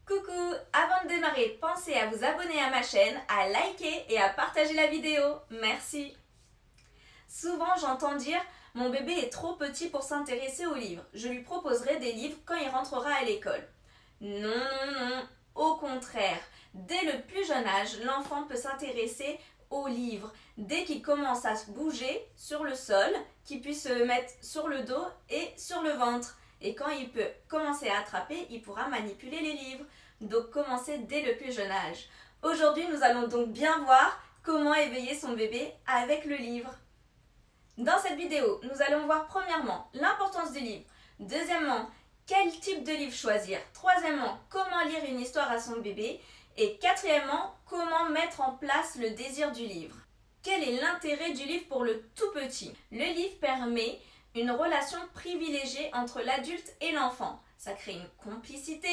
Coucou! Avant de démarrer, pensez à vous abonner à ma chaîne, à liker et à partager la vidéo. Merci! Souvent j'entends dire « Mon bébé est trop petit pour s'intéresser aux livres. Je lui proposerai des livres quand il rentrera à l'école. » Non, non, non. Au contraire, dès le plus jeune âge, l'enfant peut s'intéresser aux livres. Dès qu'il commence à se bouger sur le sol, qu'il puisse se mettre sur le dos et sur le ventre. Et quand il peut commencer à attraper, il pourra manipuler les livres. Donc commencez dès le plus jeune âge. Aujourd'hui, nous allons donc bien voir comment éveiller son bébé avec le livre. Dans cette vidéo, nous allons voir premièrement l'importance du livre. Deuxièmement, quel type de livre choisir. Troisièmement, comment lire une histoire à son bébé. Et quatrièmement, comment mettre en place le désir du livre. Quel est l'intérêt du livre pour le tout petit? Le livre permet une relation privilégiée entre l'adulte et l'enfant. Ça crée une complicité,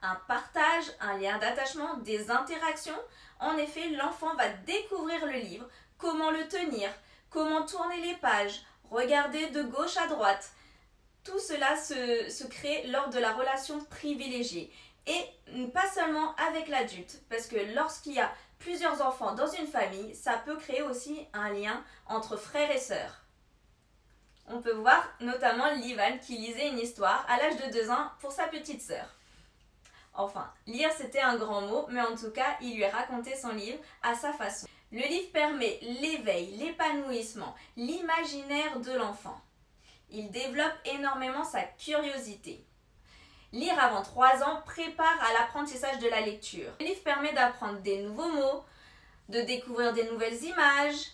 un partage, un lien d'attachement, des interactions. En effet, l'enfant va découvrir le livre, comment le tenir, comment tourner les pages, regarder de gauche à droite. Tout cela se crée lors de la relation privilégiée. Et pas seulement avec l'adulte, parce que lorsqu'il y a plusieurs enfants dans une famille, ça peut créer aussi un lien entre frères et sœurs. On peut voir notamment Livan qui lisait une histoire à l'âge de 2 ans pour sa petite sœur. Enfin, lire c'était un grand mot, mais en tout cas, il lui a raconté son livre à sa façon. Le livre permet l'éveil, l'épanouissement, l'imaginaire de l'enfant. Il développe énormément sa curiosité. Lire avant 3 ans prépare à l'apprentissage de la lecture. Le livre permet d'apprendre des nouveaux mots, de découvrir des nouvelles images,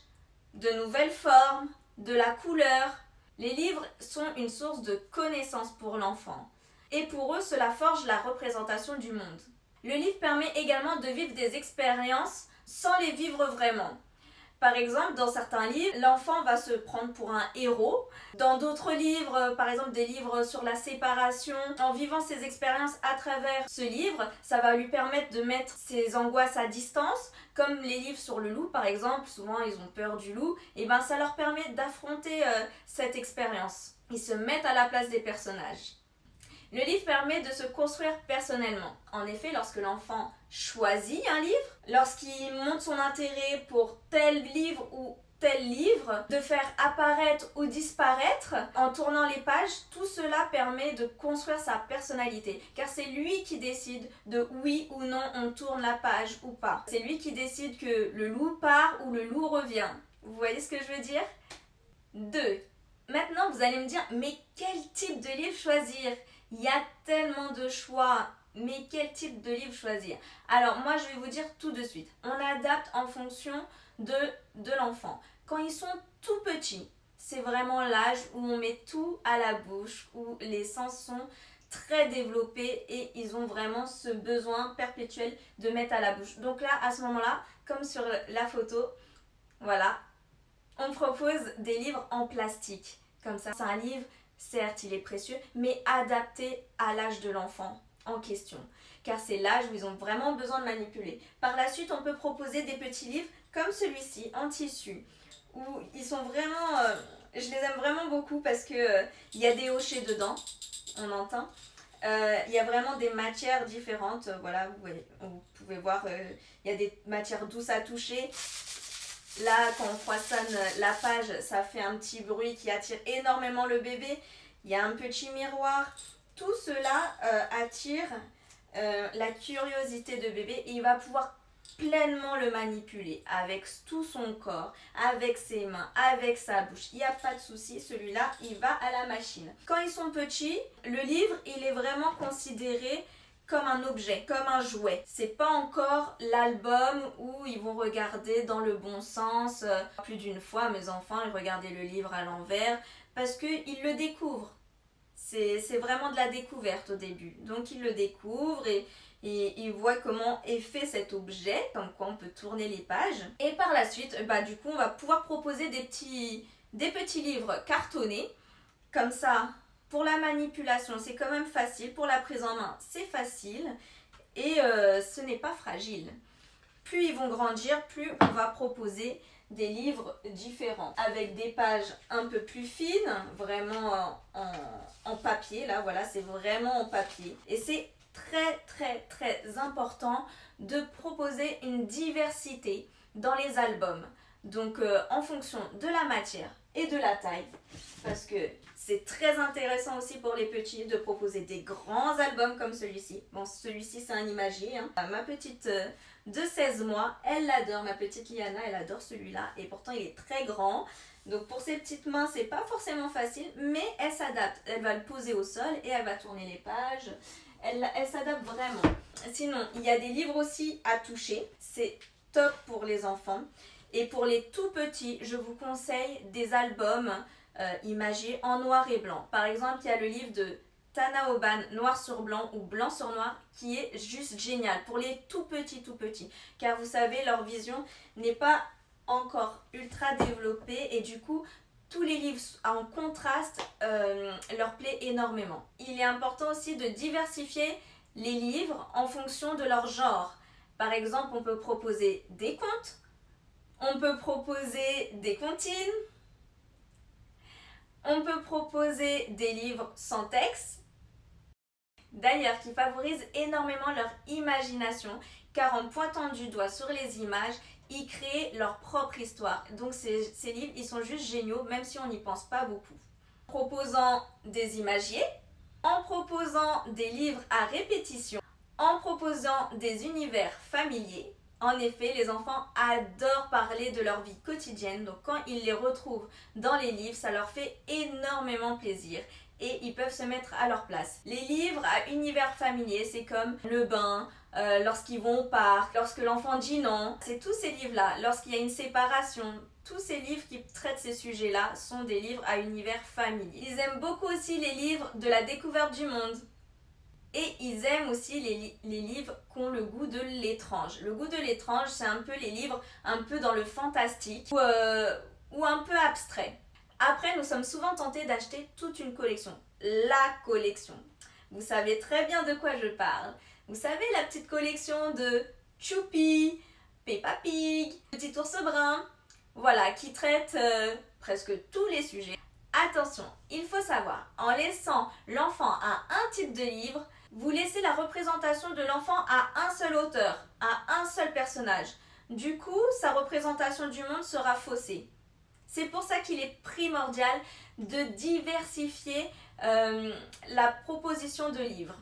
de nouvelles formes, de la couleur. Les livres sont une source de connaissances pour l'enfant. Et pour eux, cela forge la représentation du monde. Le livre permet également de vivre des expériences sans les vivre vraiment. Par exemple, dans certains livres, l'enfant va se prendre pour un héros. Dans d'autres livres, par exemple des livres sur la séparation, en vivant ses expériences à travers ce livre, ça va lui permettre de mettre ses angoisses à distance. Comme les livres sur le loup, par exemple, souvent ils ont peur du loup, et ben ça leur permet d'affronter cette expérience. Ils se mettent à la place des personnages. Le livre permet de se construire personnellement. En effet, lorsque l'enfant choisit un livre, lorsqu'il montre son intérêt pour tel livre ou tel livre, de faire apparaître ou disparaître en tournant les pages, tout cela permet de construire sa personnalité. Car c'est lui qui décide de oui ou non on tourne la page ou pas. C'est lui qui décide que le loup part ou le loup revient. Vous voyez ce que je veux dire? 2. Maintenant, vous allez me dire, mais quel type de livre choisir? Il y a tellement de choix, mais quel type de livre choisir? Alors moi, je vais vous dire tout de suite. On adapte en fonction de l'enfant. Quand ils sont tout petits, c'est vraiment l'âge où on met tout à la bouche, où les sens sont très développés et ils ont vraiment ce besoin perpétuel de mettre à la bouche. Donc là, à ce moment-là, comme sur la photo, voilà, on propose des livres en plastique. Comme ça, c'est un livre, certes, il est précieux, mais adapté à l'âge de l'enfant en question. Car c'est l'âge où ils ont vraiment besoin de manipuler. Par la suite, on peut proposer des petits livres comme celui-ci, en tissu, où ils sont vraiment... je les aime vraiment beaucoup parce que il y a des hochets dedans, on entend. Il y a vraiment des matières différentes. Voilà, vous pouvez voir, il y a des matières douces à toucher. Là, quand on froissonne la page, ça fait un petit bruit qui attire énormément le bébé. Il y a un petit miroir. Tout cela attire la curiosité de bébé et il va pouvoir pleinement le manipuler avec tout son corps, avec ses mains, avec sa bouche. Il n'y a pas de souci, celui-là, il va à la machine. Quand ils sont petits, le livre, il est vraiment considéré comme un objet, comme un jouet. C'est pas encore l'album où ils vont regarder dans le bon sens. Plus d'une fois, mes enfants, ils regardaient le livre à l'envers parce qu'ils le découvrent. C'est vraiment de la découverte au début. Donc ils le découvrent et ils voient comment est fait cet objet, comme quoi on peut tourner les pages. Et par la suite, du coup, on va pouvoir proposer des petits livres cartonnés, comme ça. Pour la manipulation, c'est quand même facile. Pour la prise en main, c'est facile. Et ce n'est pas fragile. Plus ils vont grandir, plus on va proposer des livres différents. Avec des pages un peu plus fines, vraiment en papier. Là, voilà, c'est vraiment en papier. Et c'est très important de proposer une diversité dans les albums. Donc en fonction de la matière et de la taille, parce que c'est très intéressant aussi pour les petits de proposer des grands albums comme celui-ci. Bon, celui-ci c'est un imagier, hein. Ma petite de 16 mois, elle l'adore, ma petite Liana, elle adore celui-là et pourtant il est très grand. Donc pour ses petites mains, c'est pas forcément facile, mais elle s'adapte. Elle va le poser au sol et elle va tourner les pages. Elle s'adapte vraiment. Sinon, il y a des livres aussi à toucher. C'est top pour les enfants. Et pour les tout petits, je vous conseille des albums imagés en noir et blanc. Par exemple, il y a le livre de Tana Oban, Noir sur blanc ou Blanc sur noir, qui est juste génial pour les tout petits. Car vous savez, leur vision n'est pas encore ultra développée et du coup, tous les livres en contraste leur plaît énormément. Il est important aussi de diversifier les livres en fonction de leur genre. Par exemple, on peut proposer des contes, on peut proposer des comptines, on peut proposer des livres sans texte, d'ailleurs qui favorisent énormément leur imagination, car en pointant du doigt sur les images, ils créent leur propre histoire. Donc ces livres, ils sont juste géniaux, même si on n'y pense pas beaucoup. En proposant des imagiers, en proposant des livres à répétition, en proposant des univers familiers. En effet, les enfants adorent parler de leur vie quotidienne, donc quand ils les retrouvent dans les livres, ça leur fait énormément plaisir et ils peuvent se mettre à leur place. Les livres à univers familier, c'est comme le bain, lorsqu'ils vont au parc, lorsque l'enfant dit non. C'est tous ces livres-là, lorsqu'il y a une séparation, tous ces livres qui traitent ces sujets-là sont des livres à univers familier. Ils aiment beaucoup aussi les livres de la découverte du monde. Et ils aiment aussi les livres qui ont le goût de l'étrange. Le goût de l'étrange, c'est un peu les livres un peu dans le fantastique ou un peu abstrait. Après, nous sommes souvent tentés d'acheter toute une collection. La collection. Vous savez très bien de quoi je parle. Vous savez, la petite collection de Choupi, Peppa Pig, Petit ours brun. Voilà, qui traite presque tous les sujets. Attention, il faut savoir, en laissant l'enfant à un type de livre, vous laissez la représentation de l'enfant à un seul auteur, à un seul personnage. Du coup, sa représentation du monde sera faussée. C'est pour ça qu'il est primordial de diversifier la proposition de livres.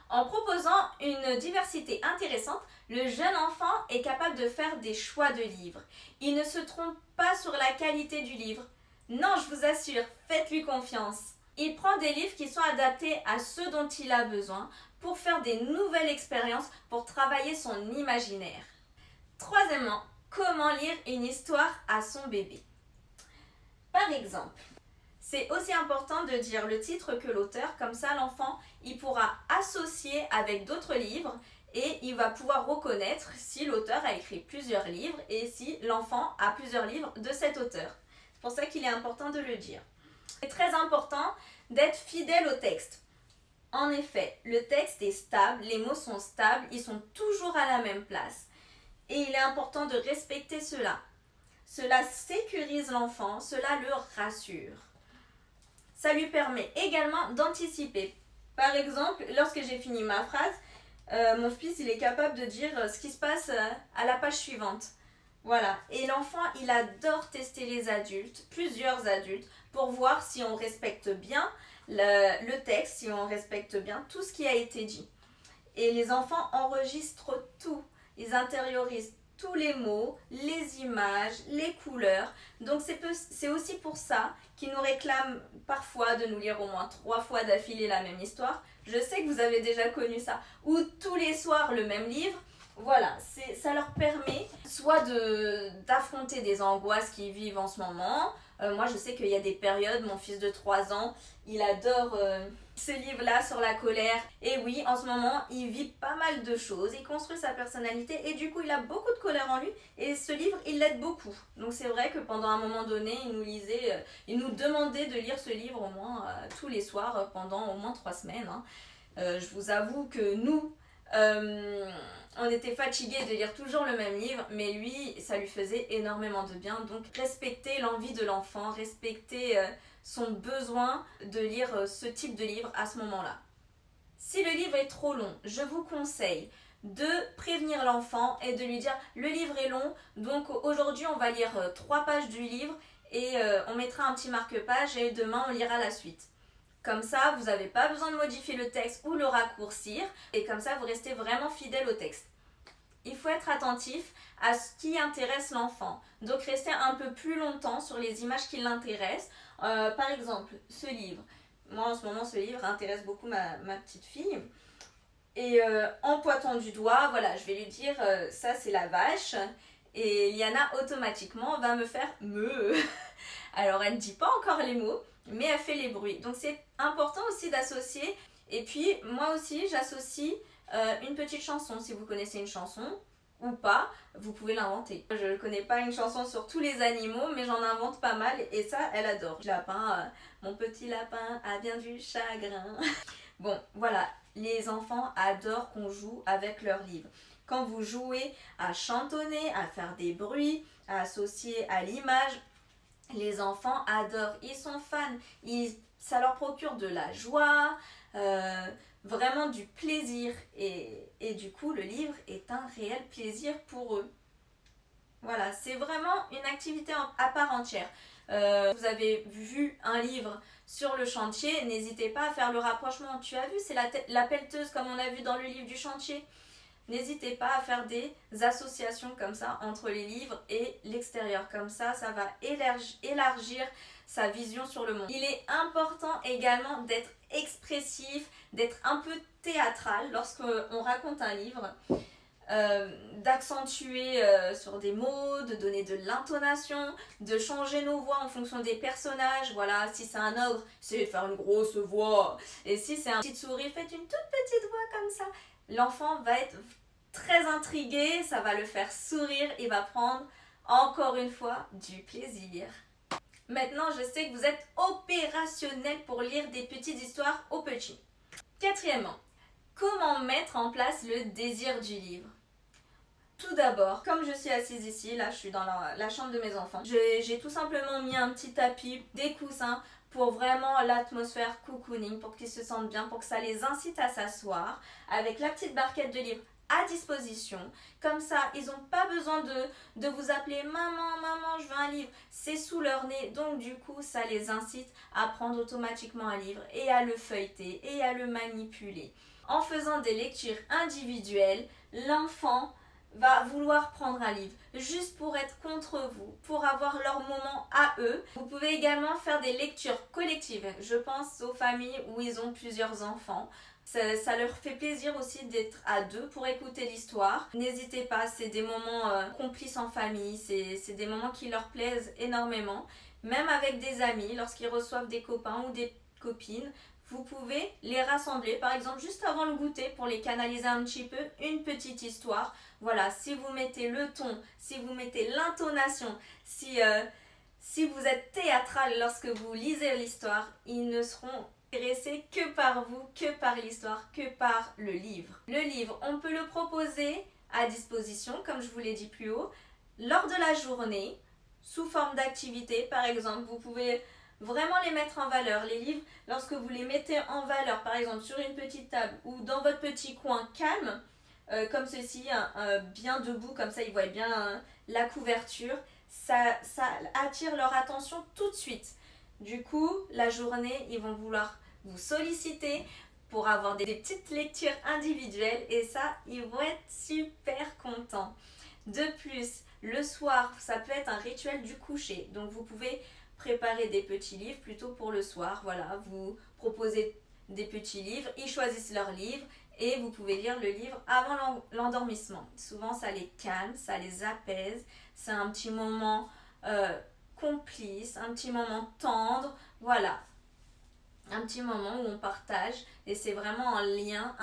En proposant une diversité intéressante, le jeune enfant est capable de faire des choix de livres. Il ne se trompe pas sur la qualité du livre. Non, je vous assure, faites-lui confiance. Il prend des livres qui sont adaptés à ce dont il a besoin pour faire des nouvelles expériences, pour travailler son imaginaire. Troisièmement, comment lire une histoire à son bébé? Par exemple, c'est aussi important de dire le titre que l'auteur, comme ça l'enfant il pourra associer avec d'autres livres et il va pouvoir reconnaître si l'auteur a écrit plusieurs livres et si l'enfant a plusieurs livres de cet auteur. C'est pour ça qu'il est important de le dire. C'est très important d'être fidèle au texte. En effet, le texte est stable, les mots sont stables, ils sont toujours à la même place. Et il est important de respecter cela. Cela sécurise l'enfant, cela le rassure. Ça lui permet également d'anticiper. Par exemple, lorsque j'ai fini ma phrase, mon fils il est capable de dire ce qui se passe à la page suivante. Voilà, et l'enfant il adore tester les adultes, plusieurs adultes, pour voir si on respecte bien le texte, si on respecte bien tout ce qui a été dit. Et les enfants enregistrent tout, ils intériorisent tous les mots, les images, les couleurs. Donc c'est aussi pour ça qu'ils nous réclament parfois de nous lire au moins 3 fois d'affilée la même histoire. Je sais que vous avez déjà connu ça. Ou tous les soirs le même livre. Voilà, ça leur permet soit d'affronter des angoisses qu'ils vivent en ce moment. Moi, je sais qu'il y a des périodes, mon fils de 3 ans, il adore ce livre-là sur la colère. Et oui, en ce moment, il vit pas mal de choses, il construit sa personnalité et du coup, il a beaucoup de colère en lui. Et ce livre, il l'aide beaucoup. Donc c'est vrai que pendant un moment donné, il nous demandait de lire ce livre au moins tous les soirs pendant au moins 3 semaines. Hein. Je vous avoue que nous... on était fatigués de lire toujours le même livre, mais lui, ça lui faisait énormément de bien. Donc, respecter l'envie de l'enfant, respecter son besoin de lire ce type de livre à ce moment-là. Si le livre est trop long, je vous conseille de prévenir l'enfant et de lui dire le livre est long, donc aujourd'hui on va lire 3 pages du livre et on mettra un petit marque-page et demain on lira la suite. Comme ça, vous n'avez pas besoin de modifier le texte ou le raccourcir et comme ça vous restez vraiment fidèle au texte. Il faut être attentif à ce qui intéresse l'enfant. Donc rester un peu plus longtemps sur les images qui l'intéressent. Par exemple, ce livre. Moi en ce moment ce livre intéresse beaucoup ma petite fille. Et en pointant du doigt, voilà, je vais lui dire ça c'est la vache. Et Liana automatiquement va me faire me. Alors elle ne dit pas encore les mots, mais elle fait les bruits. Donc c'est important aussi d'associer. Et puis moi aussi j'associe une petite chanson. Si vous connaissez une chanson ou pas, vous pouvez l'inventer. Je ne connais pas une chanson sur tous les animaux, mais j'en invente pas mal et ça elle adore. Lapin, mon petit lapin a bien du chagrin. Bon, voilà, les enfants adorent qu'on joue avec leurs livres. Quand vous jouez à chantonner, à faire des bruits, à associer à l'image, les enfants adorent, ils sont fans, ça leur procure de la joie, vraiment du plaisir. Et du coup, le livre est un réel plaisir pour eux. Voilà, c'est vraiment une activité à part entière. Vous avez vu un livre sur le chantier, n'hésitez pas à faire le rapprochement. Tu as vu, c'est la pelleteuse comme on a vu dans le livre du chantier. N'hésitez pas à faire des associations comme ça entre les livres et l'extérieur. Comme ça, ça va élargir sa vision sur le monde. Il est important également d'être expressif, d'être un peu théâtral lorsqu'on raconte un livre. D'accentuer sur des mots, de donner de l'intonation, de changer nos voix en fonction des personnages. Voilà, si c'est un ogre, essayez de faire une grosse voix. Et si c'est une petite souris, faites une toute petite voix comme ça. L'enfant va être très intrigué, ça va le faire sourire, il va prendre encore une fois du plaisir. Maintenant, je sais que vous êtes opérationnel pour lire des petites histoires aux petits. Quatrièmement, comment mettre en place le désir du livre? Tout d'abord, comme je suis assise ici, là je suis dans la chambre de mes enfants, j'ai tout simplement mis un petit tapis, des coussins pour vraiment l'atmosphère cocooning, pour qu'ils se sentent bien, pour que ça les incite à s'asseoir avec la petite barquette de livres à disposition. Comme ça, ils n'ont pas besoin de vous appeler maman, maman, je veux un livre. C'est sous leur nez, donc du coup, ça les incite à prendre automatiquement un livre et à le feuilleter et à le manipuler. En faisant des lectures individuelles, l'enfant va vouloir prendre un livre juste pour être contre vous, pour avoir leur moment à eux. Vous pouvez également faire des lectures collectives. Je pense aux familles où ils ont plusieurs enfants. Ça leur fait plaisir aussi d'être à deux pour écouter l'histoire. N'hésitez pas, c'est des moments complices en famille, c'est des moments qui leur plaisent énormément. Même avec des amis, lorsqu'ils reçoivent des copains ou des copines, vous pouvez les rassembler, par exemple juste avant le goûter pour les canaliser un petit peu, une petite histoire. Voilà, si vous mettez le ton, si vous mettez l'intonation, si vous êtes théâtral lorsque vous lisez l'histoire, ils ne seront intéressés que par vous, que par l'histoire, que par le livre. Le livre, on peut le proposer à disposition, comme je vous l'ai dit plus haut, lors de la journée, sous forme d'activité. Par exemple, vous pouvez vraiment les mettre en valeur. Les livres, lorsque vous les mettez en valeur, par exemple sur une petite table ou dans votre petit coin calme, comme ceci, bien debout, comme ça ils voient bien la couverture, ça attire leur attention tout de suite. Du coup, la journée, ils vont vouloir vous solliciter pour avoir des petites lectures individuelles et ça, ils vont être super contents. De plus, le soir, ça peut être un rituel du coucher. Donc vous pouvez préparer des petits livres plutôt pour le soir. Voilà, vous proposez des petits livres, ils choisissent leurs livres et vous pouvez lire le livre avant l'endormissement. Souvent, ça les calme, ça les apaise. C'est un petit moment complice, un petit moment tendre. Voilà, un petit moment où on partage et c'est vraiment un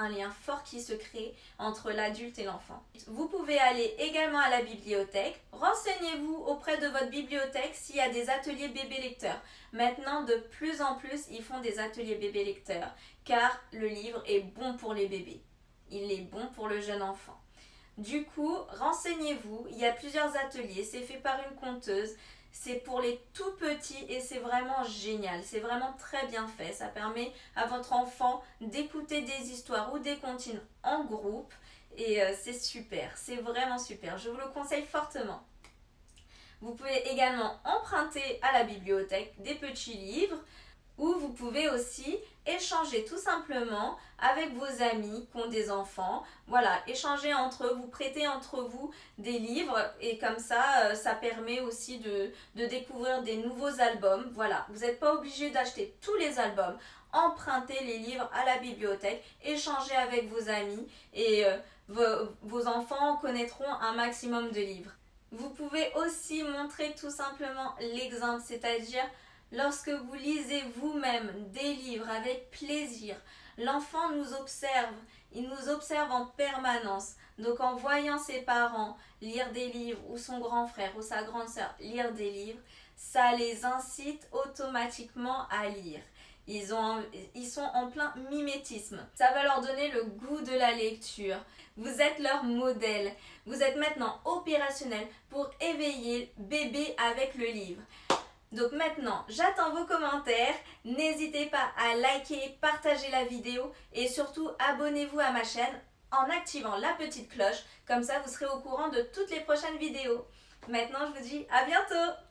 lien fort qui se crée entre l'adulte et l'enfant. Vous pouvez aller également à la bibliothèque. Renseignez-vous auprès de votre bibliothèque s'il y a des ateliers bébé lecteurs. Maintenant, de plus en plus, ils font des ateliers bébé lecteurs car le livre est bon pour les bébés. Il est bon pour le jeune enfant. Du coup, renseignez-vous. Il y a plusieurs ateliers. C'est fait par une conteuse. C'est pour les tout petits et c'est vraiment génial. C'est vraiment très bien fait. Ça permet à votre enfant d'écouter des histoires ou des comptines en groupe. Et c'est super, c'est vraiment super. Je vous le conseille fortement. Vous pouvez également emprunter à la bibliothèque des petits livres ou vous pouvez aussi échanger tout simplement avec vos amis qui ont des enfants. Voilà, échanger entre eux, vous prêter entre vous des livres et comme ça, ça permet aussi de découvrir des nouveaux albums. Voilà, vous n'êtes pas obligé d'acheter tous les albums. Empruntez les livres à la bibliothèque, échangez avec vos amis et vos enfants connaîtront un maximum de livres. Vous pouvez aussi montrer tout simplement l'exemple, c'est-à-dire lorsque vous lisez vous-même des livres avec plaisir, l'enfant nous observe, il nous observe en permanence. Donc en voyant ses parents lire des livres ou son grand frère ou sa grande sœur lire des livres, ça les incite automatiquement à lire. Ils sont en plein mimétisme. Ça va leur donner le goût de la lecture. Vous êtes leur modèle. Vous êtes maintenant opérationnel pour éveiller bébé avec le livre. Donc maintenant, j'attends vos commentaires. N'hésitez pas à liker, partager la vidéo et surtout abonnez-vous à ma chaîne en activant la petite cloche. Comme ça, vous serez au courant de toutes les prochaines vidéos. Maintenant, je vous dis à bientôt!